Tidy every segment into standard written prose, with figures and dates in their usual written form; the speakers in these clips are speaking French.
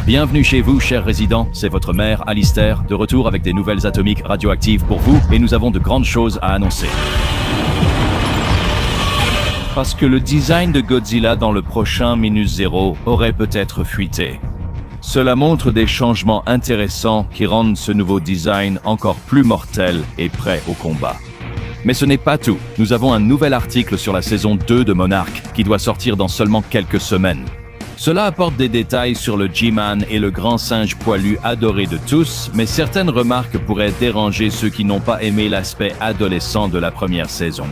Bienvenue chez vous, chers résidents, c'est votre maire, Alistair, de retour avec des nouvelles atomiques radioactives pour vous, et nous avons de grandes choses à annoncer. Parce que le design de Godzilla dans le prochain Minus Zero aurait peut-être fuité. Cela montre des changements intéressants qui rendent ce nouveau design encore plus mortel et prêt au combat. Mais ce n'est pas tout. Nous avons un nouvel article sur la saison 2 de Monarch qui doit sortir dans seulement quelques semaines. Cela apporte des détails sur le G-Man et le grand singe poilu adoré de tous, mais certaines remarques pourraient déranger ceux qui n'ont pas aimé l'aspect adolescent de la première saison.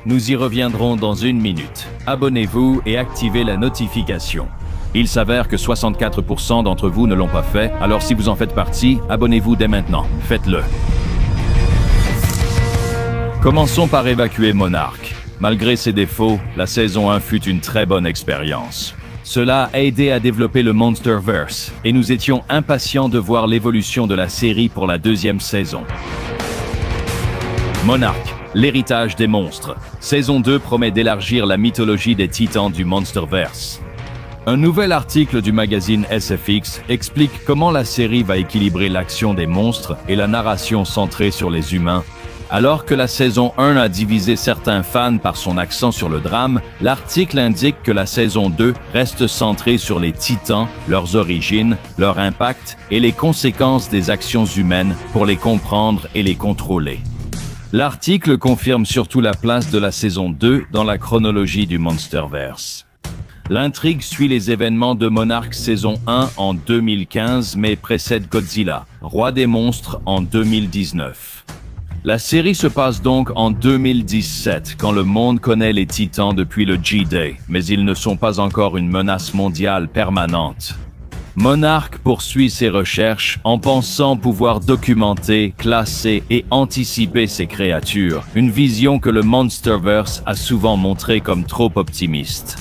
Nous y reviendrons dans une minute. Abonnez-vous et activez la notification. Il s'avère que 64% d'entre vous ne l'ont pas fait, alors si vous en faites partie, abonnez-vous dès maintenant. Faites-le. Commençons par évacuer Monarch. Malgré ses défauts, la saison 1 fut une très bonne expérience. Cela a aidé à développer le Monsterverse, et nous étions impatients de voir l'évolution de la série pour la deuxième saison. Monarch, l'héritage des monstres. Saison 2 promet d'élargir la mythologie des titans du Monsterverse. Un nouvel article du magazine SFX explique comment la série va équilibrer l'action des monstres et la narration centrée sur les humains. Alors que la saison 1 a divisé certains fans par son accent sur le drame, l'article indique que la saison 2 reste centrée sur les titans, leurs origines, leur impact et les conséquences des actions humaines pour les comprendre et les contrôler. L'article confirme surtout la place de la saison 2 dans la chronologie du Monsterverse. L'intrigue suit les événements de Monarch saison 1 en 2015 mais précède Godzilla, roi des monstres en 2019. La série se passe donc en 2017, quand le monde connaît les titans depuis le G-Day, mais ils ne sont pas encore une menace mondiale permanente. Monarch poursuit ses recherches en pensant pouvoir documenter, classer et anticiper ces créatures, une vision que le Monsterverse a souvent montrée comme trop optimiste.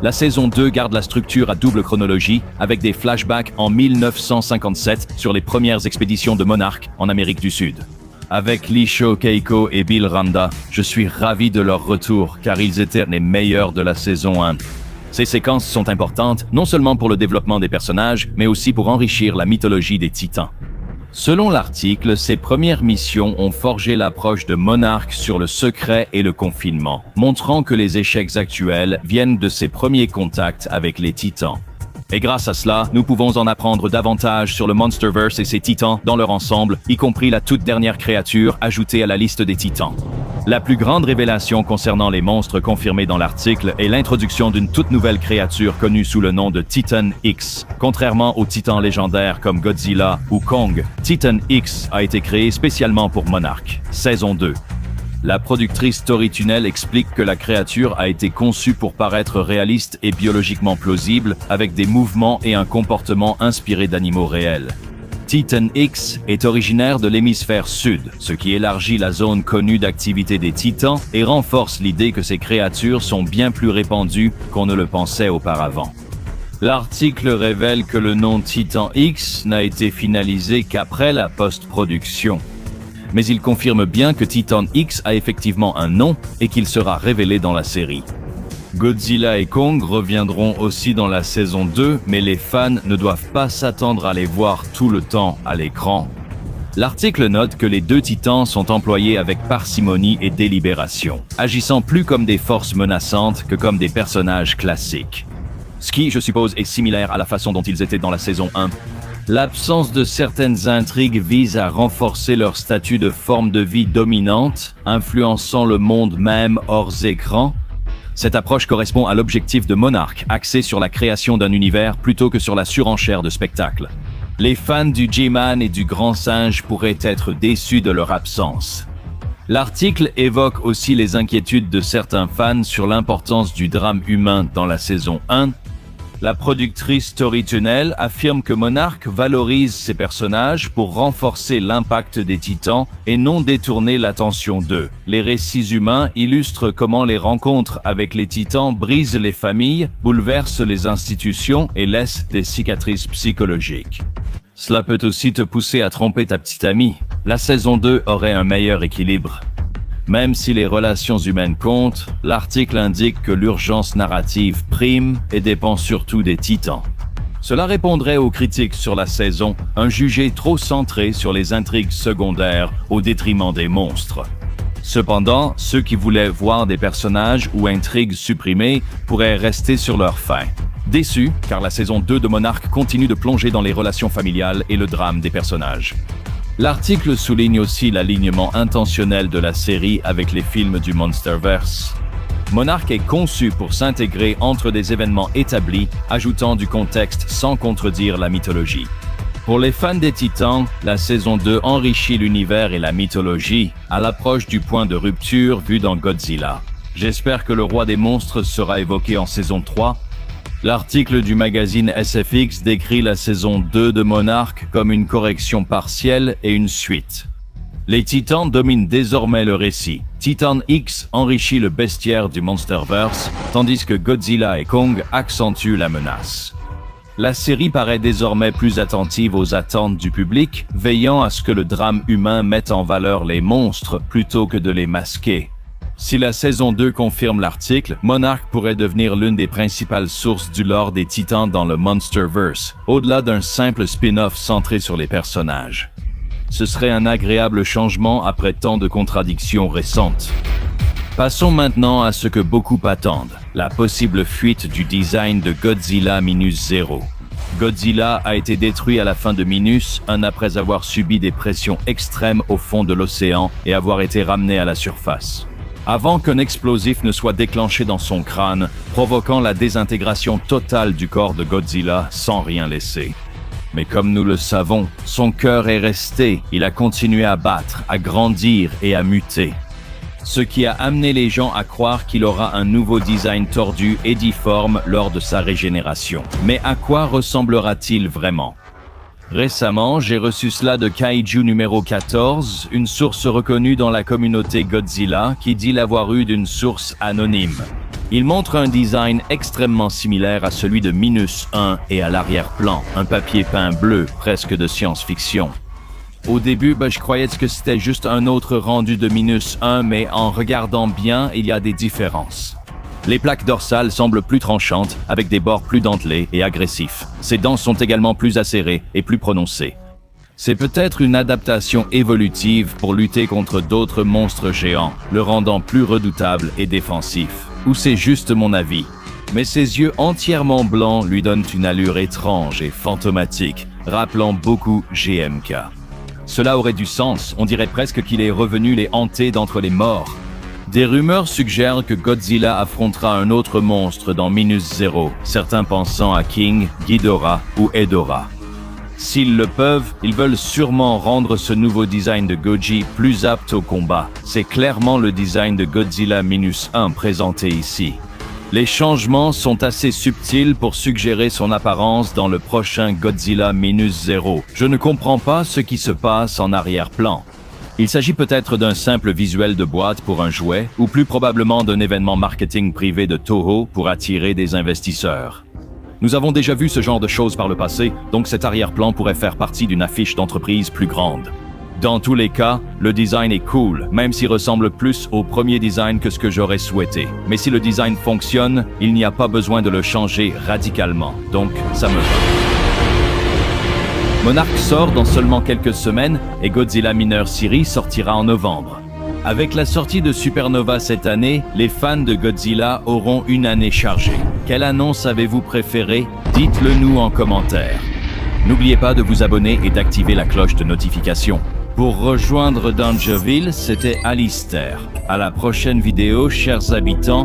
La saison 2 garde la structure à double chronologie, avec des flashbacks en 1957 sur les premières expéditions de Monarch en Amérique du Sud. Avec Lee Sho Keiko et Bill Randa, je suis ravi de leur retour car ils étaient les meilleurs de la saison 1. Ces séquences sont importantes non seulement pour le développement des personnages, mais aussi pour enrichir la mythologie des titans. Selon l'article, ces premières missions ont forgé l'approche de Monarch sur le secret et le confinement, montrant que les échecs actuels viennent de ses premiers contacts avec les titans. Et grâce à cela, nous pouvons en apprendre davantage sur le Monsterverse et ses titans dans leur ensemble, y compris la toute dernière créature ajoutée à la liste des titans. La plus grande révélation concernant les monstres confirmés dans l'article est l'introduction d'une toute nouvelle créature connue sous le nom de Titan X. Contrairement aux titans légendaires comme Godzilla ou Kong, Titan X a été créé spécialement pour Monarch, saison 2. La productrice Tori Tunnell explique que la créature a été conçue pour paraître réaliste et biologiquement plausible, avec des mouvements et un comportement inspirés d'animaux réels. Titan X est originaire de l'hémisphère sud, ce qui élargit la zone connue d'activité des titans et renforce l'idée que ces créatures sont bien plus répandues qu'on ne le pensait auparavant. L'article révèle que le nom Titan X n'a été finalisé qu'après la post-production. Mais il confirme bien que Titan X a effectivement un nom et qu'il sera révélé dans la série. Godzilla et Kong reviendront aussi dans la saison 2, mais les fans ne doivent pas s'attendre à les voir tout le temps à l'écran. L'article note que les deux titans sont employés avec parcimonie et délibération, agissant plus comme des forces menaçantes que comme des personnages classiques. Ce qui, je suppose, est similaire à la façon dont ils étaient dans la saison 1. L'absence de certaines intrigues vise à renforcer leur statut de forme de vie dominante, influençant le monde même hors écran. Cette approche correspond à l'objectif de Monarch, axé sur la création d'un univers plutôt que sur la surenchère de spectacles. Les fans du G-Man et du Grand Singe pourraient être déçus de leur absence. L'article évoque aussi les inquiétudes de certains fans sur l'importance du drame humain dans la saison 1. La productrice Tori Tunnell affirme que Monarch valorise ses personnages pour renforcer l'impact des titans et non détourner l'attention d'eux. Les récits humains illustrent comment les rencontres avec les titans brisent les familles, bouleversent les institutions et laissent des cicatrices psychologiques. Cela peut aussi te pousser à tromper ta petite amie. La saison 2 aurait un meilleur équilibre. Même si les relations humaines comptent, l'article indique que l'urgence narrative prime et dépend surtout des titans. Cela répondrait aux critiques sur la saison, un jugé trop centré sur les intrigues secondaires au détriment des monstres. Cependant, ceux qui voulaient voir des personnages ou intrigues supprimés pourraient rester sur leur faim. Déçus, car la saison 2 de Monarch continue de plonger dans les relations familiales et le drame des personnages. L'article souligne aussi l'alignement intentionnel de la série avec les films du Monsterverse. Monarch est conçu pour s'intégrer entre des événements établis, ajoutant du contexte sans contredire la mythologie. Pour les fans des Titans, la saison 2 enrichit l'univers et la mythologie à l'approche du point de rupture vu dans Godzilla. J'espère que le roi des monstres sera évoqué en saison 3. L'article du magazine SFX décrit la saison 2 de Monarch comme une correction partielle et une suite. Les Titans dominent désormais le récit. Titan X enrichit le bestiaire du Monsterverse, tandis que Godzilla et Kong accentuent la menace. La série paraît désormais plus attentive aux attentes du public, veillant à ce que le drame humain mette en valeur les monstres plutôt que de les masquer. Si la saison 2 confirme l'article, Monarch pourrait devenir l'une des principales sources du lore des Titans dans le Monsterverse, au-delà d'un simple spin-off centré sur les personnages. Ce serait un agréable changement après tant de contradictions récentes. Passons maintenant à ce que beaucoup attendent, la possible fuite du design de Godzilla Minus Zero. Godzilla a été détruit à la fin de Minus 1 après avoir subi des pressions extrêmes au fond de l'océan et avoir été ramené à la surface. Avant qu'un explosif ne soit déclenché dans son crâne, provoquant la désintégration totale du corps de Godzilla sans rien laisser. Mais comme nous le savons, son cœur est resté, il a continué à battre, à grandir et à muter. Ce qui a amené les gens à croire qu'il aura un nouveau design tordu et difforme lors de sa régénération. Mais à quoi ressemblera-t-il vraiment ? Récemment, j'ai reçu cela de Kaiju numéro 14, une source reconnue dans la communauté Godzilla qui dit l'avoir eu d'une source anonyme. Il montre un design extrêmement similaire à celui de Minus 1 et à l'arrière-plan, un papier peint bleu, presque de science-fiction. Au début, je croyais que c'était juste un autre rendu de Minus 1, mais en regardant bien, il y a des différences. Les plaques dorsales semblent plus tranchantes, avec des bords plus dentelés et agressifs. Ses dents sont également plus acérées et plus prononcées. C'est peut-être une adaptation évolutive pour lutter contre d'autres monstres géants, le rendant plus redoutable et défensif. Ou c'est juste mon avis. Mais ses yeux entièrement blancs lui donnent une allure étrange et fantomatique, rappelant beaucoup GMK. Cela aurait du sens, on dirait presque qu'il est revenu les hanter d'entre les morts. Des rumeurs suggèrent que Godzilla affrontera un autre monstre dans Minus Zero, certains pensant à King, Ghidorah ou Hedorah. S'ils le peuvent, ils veulent sûrement rendre ce nouveau design de Goji plus apte au combat. C'est clairement le design de Godzilla Minus 1 présenté ici. Les changements sont assez subtils pour suggérer son apparence dans le prochain Godzilla Minus Zero. Je ne comprends pas ce qui se passe en arrière-plan. Il s'agit peut-être d'un simple visuel de boîte pour un jouet, ou plus probablement d'un événement marketing privé de Toho pour attirer des investisseurs. Nous avons déjà vu ce genre de choses par le passé, donc cet arrière-plan pourrait faire partie d'une affiche d'entreprise plus grande. Dans tous les cas, le design est cool, même s'il ressemble plus au premier design que ce que j'aurais souhaité. Mais si le design fonctionne, il n'y a pas besoin de le changer radicalement, donc ça me va. Monarch sort dans seulement quelques semaines et Godzilla Minus Zero sortira en novembre. Avec la sortie de Supernova cette année, les fans de Godzilla auront une année chargée. Quelle annonce avez-vous préférée? Dites-le nous en commentaire. N'oubliez pas de vous abonner et d'activer la cloche de notification. Pour rejoindre Dangerville, c'était Alistair. À la prochaine vidéo, chers habitants.